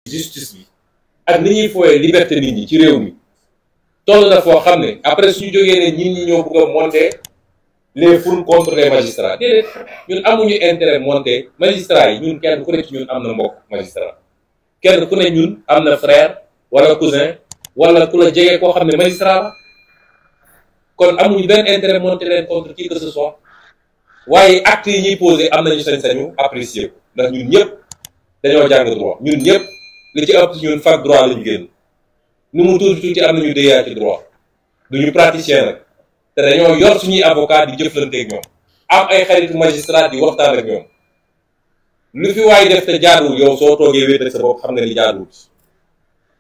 justice bi ak ni ñuy fooyee liberté nit ñi ci réew mi toll na foo xam ne après suñu jógee ne ñi ñoo bëgg a monter les foules contre les magistrats déedéet ñun amuñu intérêt monter magistrats yi ñun kenn ku ne ci ñun am na mbokk magistrat kenn ku ne ñun am na frère wala cousin wala ku la jege koo xam ne magistrat la kon amuñu benn intérêt monter leen contre qui que ce soit waaye actes yi ñuy posé am nañu sañ-sañu apprécier ko ndax ñun ñëpp dañoo jàng droit ñun ñëpp li ci ëpp ci ñun fac droit lañu génn nu mu tuuti am nañu déyaa ci droit duñu praticien nag te dañoo yor suñuy avocat di jëflanteeg ñoom am ay xaritu magistrat di waxtaan ak ñoom lu fi waay def te jaaduwul yow soo toogee wéet ak sa bopp xam nga ni jaaduwul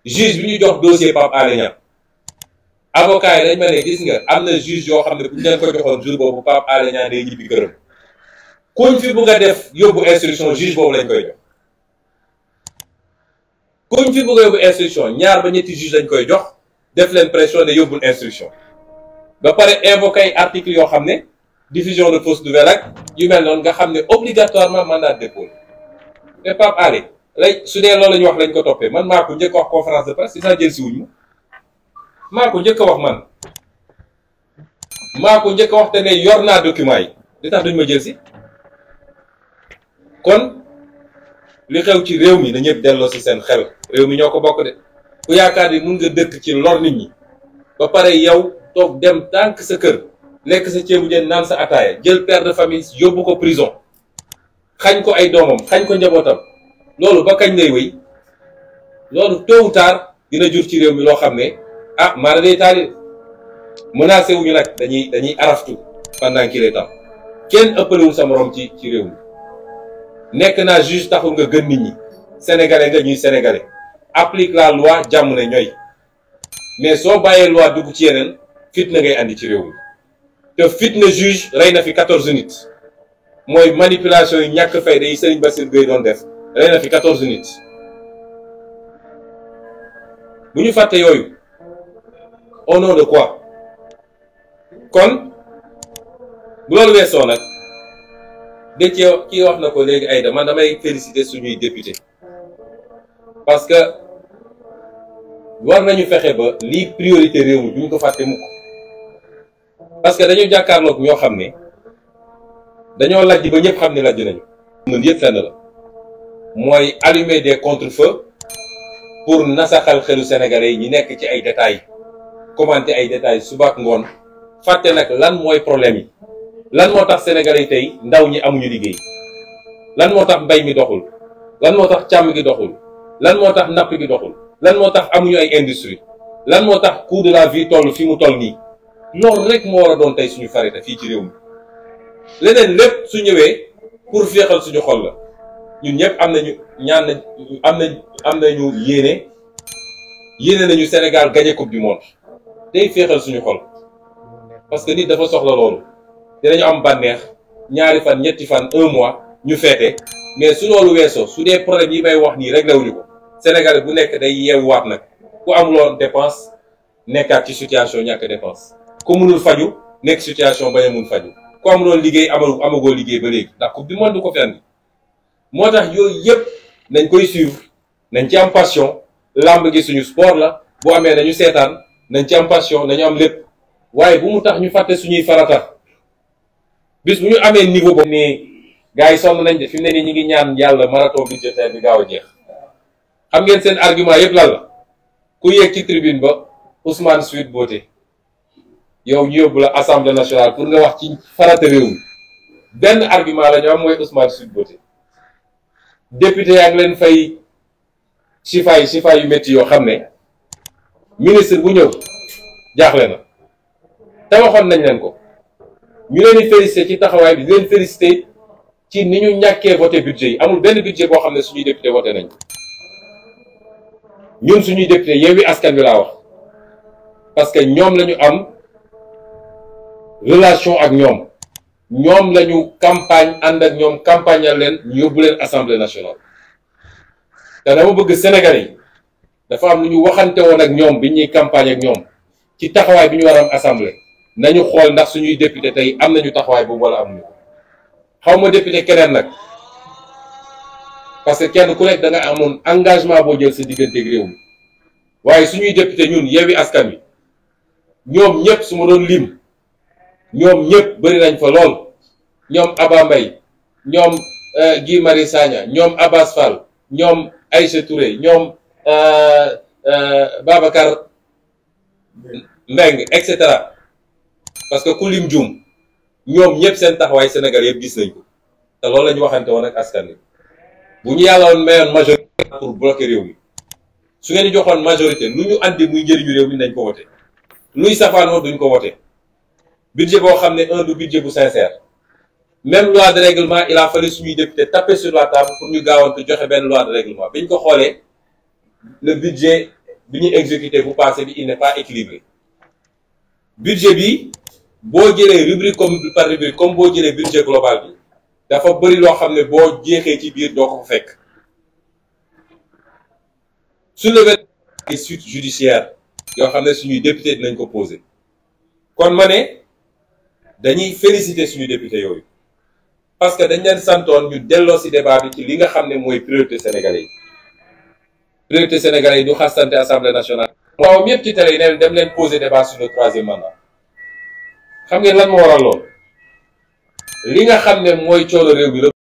juge bi ñu jox dossier Pape Alé Niang avocat yi dañ ma ne gis nga am na juge yoo xam ne bu ñu leen ko joxoon jour boobu Pape Alé Niang day ñibbi këram kuñ fi bëgg a def yóbbu instruction juge boobu lañ koy jox kuñ fi bëgg a yóbbu instruction ñaar ba ñetti juge lañ koy jox def leen pression ne yóbbul instruction ba pare invoqué ay articles yoo xam ne diffusion de fausses nouvelles ak yu mel noonu nga xam ne obligatoirement mandat de dépôt te Pape Alé lay su dee loolu la ñu wax lañ ko toppee man maa ko njëkk wax conférence de presse si sax jël si wuñ maa ko njëkk a wax man maa ko njëkk a wax te ne yor naa document yi li tax duñ ma jël si kon li xew ci réew mi na ñëpp delloo si seen xel réew mi ñoo ko bokk de ku yaakaar ni mun nga dëkk ci lor nit ñi ba pare yow toog dem tànk sa kër lekk sa ceebu jën naan sa ataaya jël père de famille yóbbu ko prison xañ ko ay doomam xañ ko njabootam loolu ba kañ lay wéy loolu tôt ou tard dina jur ci réew mi loo xam ne ah maanaam day taali menacé wuñu nag dañuy araftu pendant qu'il est temps kenn ëppalewul sa morom ci réew mi nekk naa juge taxul nga gën nit ñi sénégalais nga ñuy sénégalais applique la loi jàmm ne ñooy mais soo bàyyee loi dugg ci yeneen fitna ngay andi ci réew mi te fitna juge rey na fi 14 nit mooy manipulation yi ñàkk fayda yi Serigne Bassirou Gueye doon def rey na fi 14 nit bu ñu fàtte yooyu au nom de quoi kon bu loolu weesoo nag de ci kii wax na ko léegi Aïda man damay féliciter suñuy député parce que war nañu fexe ba lii priorité réew mi duñ ko fàtte mukk parce que dañu jàkkaarloog ñoo xam ne dañoo lajj ba ñëpp xam ne lajj nañu mën yëpp fenn la mooy allumer des contre-feux pour nasaxal xelu sénégalais yi ñi nekk ci ay détails commenter ay détails suba ak ngoon fàtte nag lan mooy problème yi lan moo tax sénégalais yi tey ndaw ñi amuñu liggéey lan moo tax mbay mi doxul lan moo tax càmm gi doxul lan moo tax napp gi doxul lan moo tax amuñu ay industrie lan moo tax coût de la vie toll fi mu toll nii loolu rek moo war a doon tey suñu farita fii ci réew mi leneen lépp su ñëwee pour féexal suñu xol la ñun ñëpp am nañu ñaan am nañu yéene nañu Sénégal gagné coupe du monde day féexal suñu xol parce que nit dafa soxla loolu dinañu am bànneex ñaari fan ñetti fan un mois ñu feete mais su loolu weesoo su dee problème yi may wax nii réglé wuñu ko Sénégal bu nekk day yeewuwaat nag ku amuloon dépense nekkaat ci situation ñàkk dépense ku mënul faju nekk situation bañ a mun faju ku amuloon liggéey amagoo liggéey ba léegi ndax coupe du monde du ko fi andi moo tax yooyu yëpp nañ koy suivre nañ ci am passion làmb gi suñu sport la bu amee nañu seetaan nañ ci am passion nañu am lépp waaye bu mu tax ñu fàtte suñuy farata bis bu ñu amee niveau boobu ni gars yi sonn nañ de fi mu ne nii ñu ngi ñaan yàlla marathon budgétaire bi gaaw a jeex xam ngeen seen argument yëpp lan la ku yéeg ci tribune ba Ousmane Sweet Beauté yow ñu yóbbu la assemblée nationale pour nga wax ci farata réew mi benn argument la ñu am mooy Ousmane Sweet Beauté député yaa ngi leen fay chifa yu métti yoo xam ne ministre bu ñëw jaaxle na te waxoon nañ leen ko ñu leen di félicité ci taxawaay bi di leen félicité ci ni ñu ñàkkee voté budget yi amul benn budget boo xam ne suñuy député voté nañ ñun suñuy député Yewwi Askan Wi laa wax parce que ñoom la ñu am relation ak ñoom la ñu campagne ànd ak ñoom campagnal leen ñu yóbbu leen assemblée nationale te dama bëgg Sénégalais yi dafa am lu ñu waxante woon ak ñoom bi ñuy campagne ak ñoom ci taxawaay bi ñu war a am assemblée nañu xool ndax suñuy député tey am nañu taxawaay boobu wala amuñu xaw ma député keneen nag parce que kenn ku nekk da nga amoon engagement boo jël sa digganteeg réew mi waaye suñuy député ñun Yewwi Askan Wi ñoom ñëpp su ma doon lim ñoom ñëpp bëri nañ fa lool ñoom Aba Mbaye ñoom Guy Marius Sagna ñoom Abass Fall ñoom Aïcha Touré ñoom Babacar Mbengue et cetera parce que ku lim juum ñoom ñëpp seen taxawaay Sénégal yëpp gis nañ ko te loolu la ñu waxante woon ak askan wi bu ñu yàlla woon mayoon majorité pour bloquer réew mi su ngeen di joxoon majorité lu ñu andi muy njëriñu réew mi nañ ko wote luy safaanoo duñ ko wote budget boo xam ne du budget bu sincère même loi de règlement il a fallu suñuy député taper sur la table pour ñu gaawantu joxe benn loi de règlement bi ñu ko xoolee le budget bi ñuy exécuté bu passé bi il n'est pas équilibré budget bi boo jëlee rubrique par rubrique comme boo jëlee budget global bi dafa bëri loo xam ne boo jeexee ci biir doo ko fekk soulever des suites judiciaires yoo xam ne suñuy député dinañ ko posé kon ma ne dañuy féliciter suñu député yooyu parce que dañ leen santoon ñu delloo ci débat bi ci li nga xam ne mooy priorité sénégalais yi priorité sénégalais yi du xastante assemblée nationale waaw ñëpp ci télé yi neen dem leen poser débat sur le 3e mandat xam ngeen lan moo waral lool li nga xam ne mooy coono réew mi